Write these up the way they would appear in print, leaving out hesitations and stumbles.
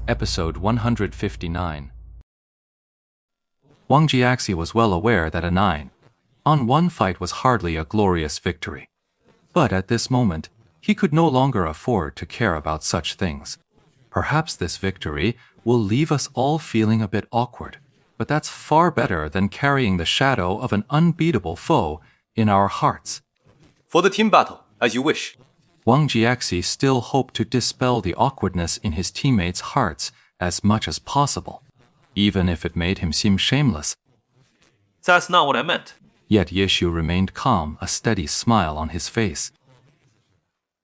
Episode 159. Wang Jiaxi was well aware that a 9-on-1 fight was hardly a glorious victory. But at this moment, he could no longer afford to care about such things. Perhaps this victory will leave us all feeling a bit awkward, but that's far better than carrying the shadow of an unbeatable foe in our hearts. For the team battle, as you wish. Wang Jiaxi still hoped to dispel the awkwardness in his teammates' hearts as much as possible, even if it made him seem shameless. That's not what I meant. Yet Yeshu remained calm, a steady smile on his face.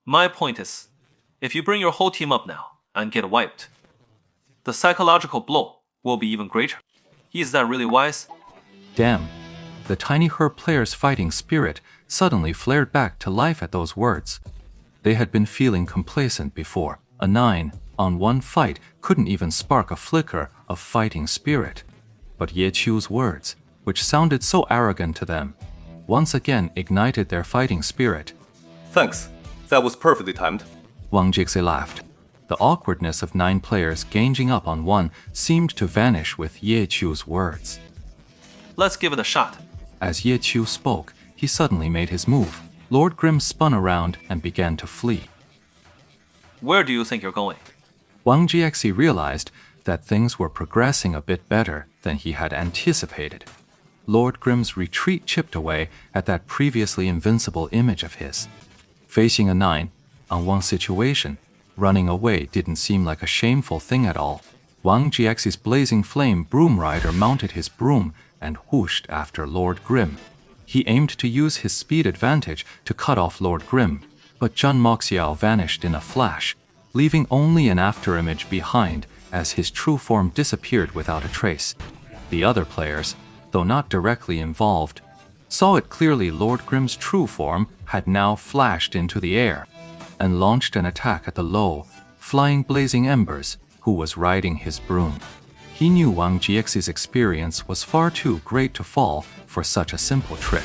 My point is, if you bring your whole team up now and get wiped, the psychological blow will be even greater. Is that really wise? Damn. The Tiny Herb players' fighting spirit suddenly flared back to life at those words. They had been feeling complacent before. A 9-on-1 fight couldn't even spark a flicker of fighting spirit. But Ye Qiu's words, which sounded so arrogant to them, once again ignited their fighting spirit. Thanks. That was perfectly timed. Wang Jiaxi laughed. The awkwardness of 9 players ganging up on one seemed to vanish with Ye Qiu's words. Let's give it a shot. As Ye Qiu spoke, he suddenly made his move. Lord Grimm spun around and began to flee. Where do you think you're going? Wang Jiaxi realized that things were progressing a bit better than he had anticipated. Lord Grimm's retreat chipped away at that previously invincible image of his. Facing a 9-on-1 situation, running away didn't seem like a shameful thing at all. Wang Jiaxi's blazing flame broom rider mounted his broom and whooshed after Lord Grimm. He aimed to use his speed advantage to cut off Lord Grimm, but Zhen Moxiao vanished in a flash, leaving only an afterimage behind as his true form disappeared without a trace. The other players, though not directly involved, saw it clearly. Lord Grimm's true form had now flashed into the air and launched an attack at the low, flying blazing embers who was riding his broom. He knew Wang Jiaxi's experience was far too great to fall for such a simple trick.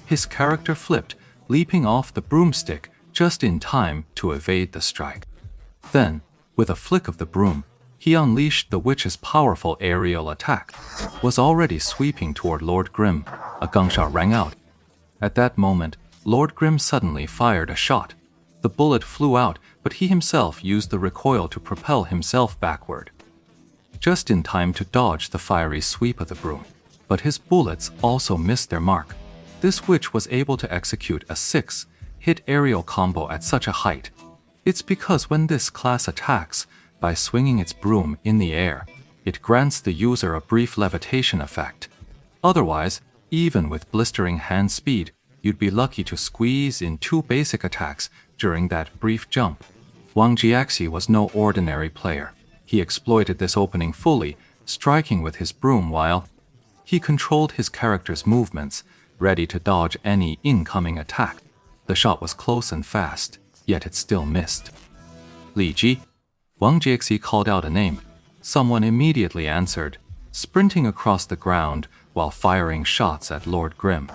His character flipped, leaping off the broomstick just in time to evade the strike. Then, with a flick of the broom, he unleashed the witch's powerful aerial attack, was already sweeping toward Lord Grimm. A gunshot rang out. At that moment, Lord Grimm suddenly fired a shot. The bullet flew out, but he himself used the recoil to propel himself backward, just in time to dodge the fiery sweep of the broom. But his bullets also missed their mark. This witch was able to execute a 6-hit aerial combo at such a height. It's because when this class attacks by swinging its broom in the air, it grants the user a brief levitation effect. Otherwise, even with blistering hand speed, you'd be lucky to squeeze in 2 basic attacks during that brief jump. Wang Jiaxi was no ordinary player. He exploited this opening fully, striking with his broom while he controlled his character's movements, ready to dodge any incoming attack. The shot was close and fast, yet it still missed. Li Ji. Wang Jiaxi called out a name. Someone immediately answered, sprinting across the ground while firing shots at Lord Grimm.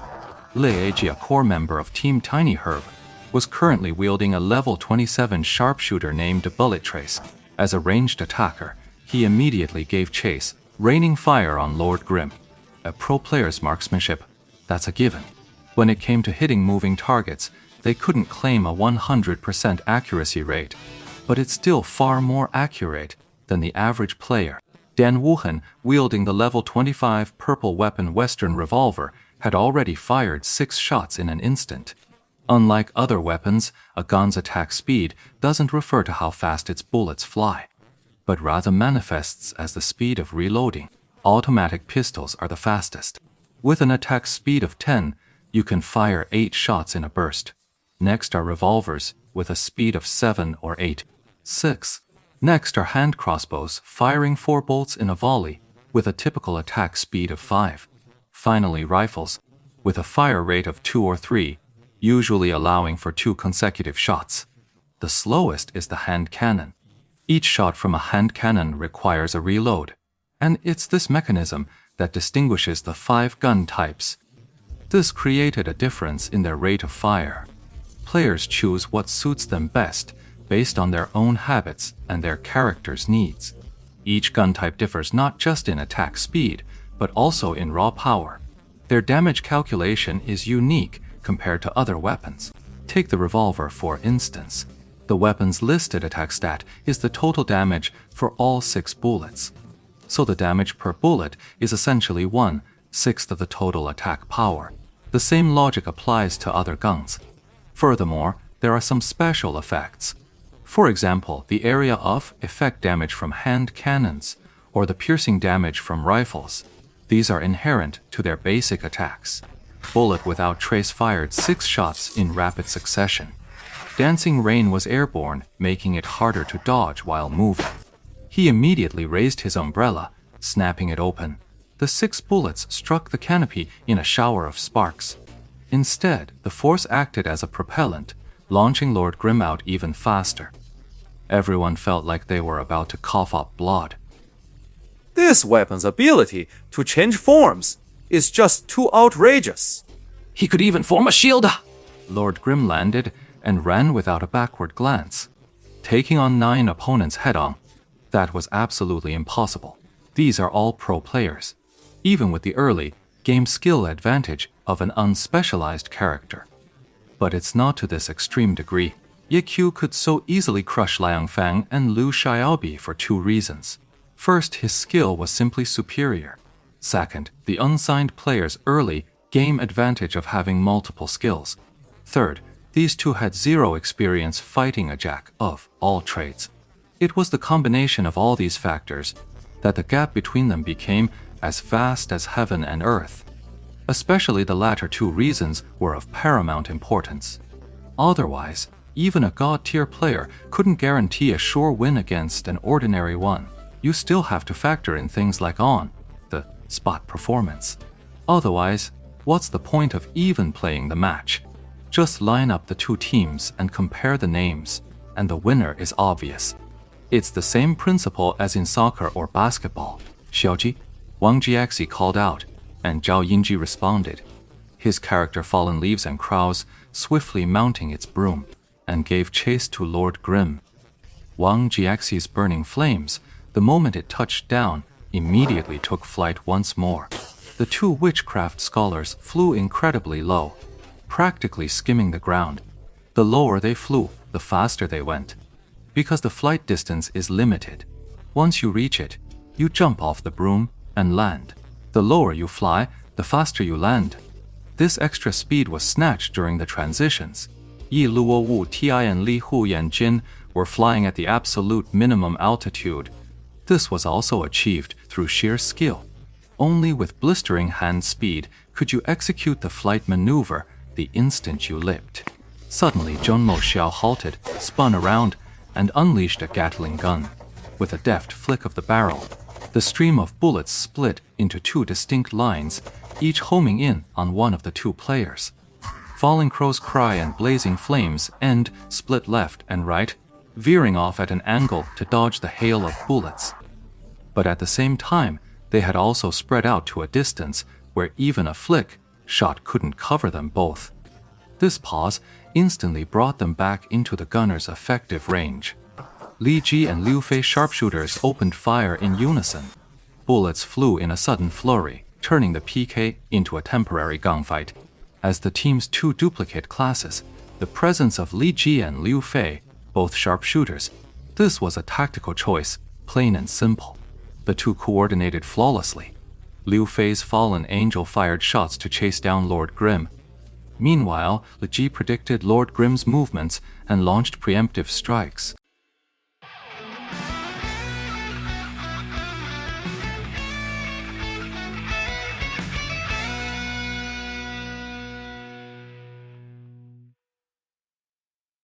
Lei Eiji, a core member of Team Tiny Herb, was currently wielding a level 27 sharpshooter named Bullet Trace. As a ranged attacker, he immediately gave chase, raining fire on Lord Grimm. A pro player's marksmanship, that's a given. When it came to hitting moving targets, they couldn't claim a 100% accuracy rate, but it's still far more accurate than the average player. Dan Wuhan, wielding the level 25 purple weapon Western revolver, had already fired 6 shots in an instant. Unlike other weapons, a gun's attack speed doesn't refer to how fast its bullets fly, but rather manifests as the speed of reloading. Automatic pistols are the fastest. With an attack speed of 10, you can fire 8 shots in a burst. Next are revolvers, with a speed of 7 or 8. 6. Next are hand crossbows, firing 4 bolts in a volley, with a typical attack speed of 5. Finally, rifles, with a fire rate of 2 or 3, usually allowing for 2 consecutive shots. The slowest is the hand cannon. Each shot from a hand cannon requires a reload, and it's this mechanism that distinguishes the 5 gun types. This created a difference in their rate of fire. Players choose what suits them best based on their own habits and their character's needs. Each gun type differs not just in attack speed, but also in raw power. Their damage calculation is unique compared to other weapons. Take the revolver, for instance. The weapon's listed attack stat is the total damage for all 6 bullets. So the damage per bullet is essentially 1/6 of the total attack power. The same logic applies to other guns. Furthermore, there are some special effects. For example, the area of effect damage from hand cannons or the piercing damage from rifles. These are inherent to their basic attacks. Bullet Without Trace fired 6 shots in rapid succession. Dancing Rain was airborne, making it harder to dodge while moving. He immediately raised his umbrella, snapping it open. The 6 bullets struck the canopy in a shower of sparks. Instead, the force acted as a propellant, launching Lord Grim out even faster. Everyone felt like they were about to cough up blood. This weapon's ability to change forms is just too outrageous. He could even form a shield! Lord Grim landed and ran without a backward glance, taking on 9 opponents head-on. That was absolutely impossible. These are all pro players, even with the early game skill advantage of an unspecialized character. But it's not to this extreme degree. Ye Qiu could so easily crush Liang Fang and Liu Xiaobi for 2 reasons. First, his skill was simply superior. Second, the unsigned player's early game advantage of having multiple skills. Third, these two had 0 experience fighting a jack of all trades. It was the combination of all these factors that the gap between them became as vast as heaven and earth. Especially the latter 2 reasons were of paramount importance. Otherwise, even a god-tier player couldn't guarantee a sure win against an ordinary one. You still have to factor in things like the spot performance. Otherwise, what's the point of even playing the match? Just line up the 2 teams and compare the names, and the winner is obvious. It's the same principle as in soccer or basketball. Xiaoji, Wang Jiaxi called out, and Zhao Yinji responded. His character Fallen Leaves and Crows swiftly mounting its broom, and gave chase to Lord Grim. Wang Jiaxi's burning flames, the moment it touched down, immediately took flight once more. The 2 witchcraft scholars flew incredibly low, practically skimming the ground. The lower they flew, the faster they went. Because the flight distance is limited. Once you reach it, you jump off the broom and land. The lower you fly, the faster you land. This extra speed was snatched during the transitions. Yi Luo Wu Ti and Li Hu Yanjin were flying at the absolute minimum altitude. This was also achieved through sheer skill. Only with blistering hand speed could you execute the flight maneuver the instant you leapt. Suddenly, Zhongmo Xiao halted, spun around, and unleashed a Gatling gun. With a deft flick of the barrel, the stream of bullets split into 2 distinct lines, each homing in on one of the 2 players. Falling Crow's cry and blazing flames end split left and right, veering off at an angle to dodge the hail of bullets. But at the same time, they had also spread out to a distance where even a flick shot couldn't cover them both. This pause instantly brought them back into the gunner's effective range. Li Ji and Liu Fei sharpshooters opened fire in unison. Bullets flew in a sudden flurry, turning the PK into a temporary gunfight. As the team's 2 duplicate classes, the presence of Li Ji and Liu Fei, both sharpshooters, this was a tactical choice, plain and simple. The 2 coordinated flawlessly. Liu Fei's fallen angel fired shots to chase down Lord Grim. Meanwhile, Li Ji predicted Lord Grim's movements and launched preemptive strikes.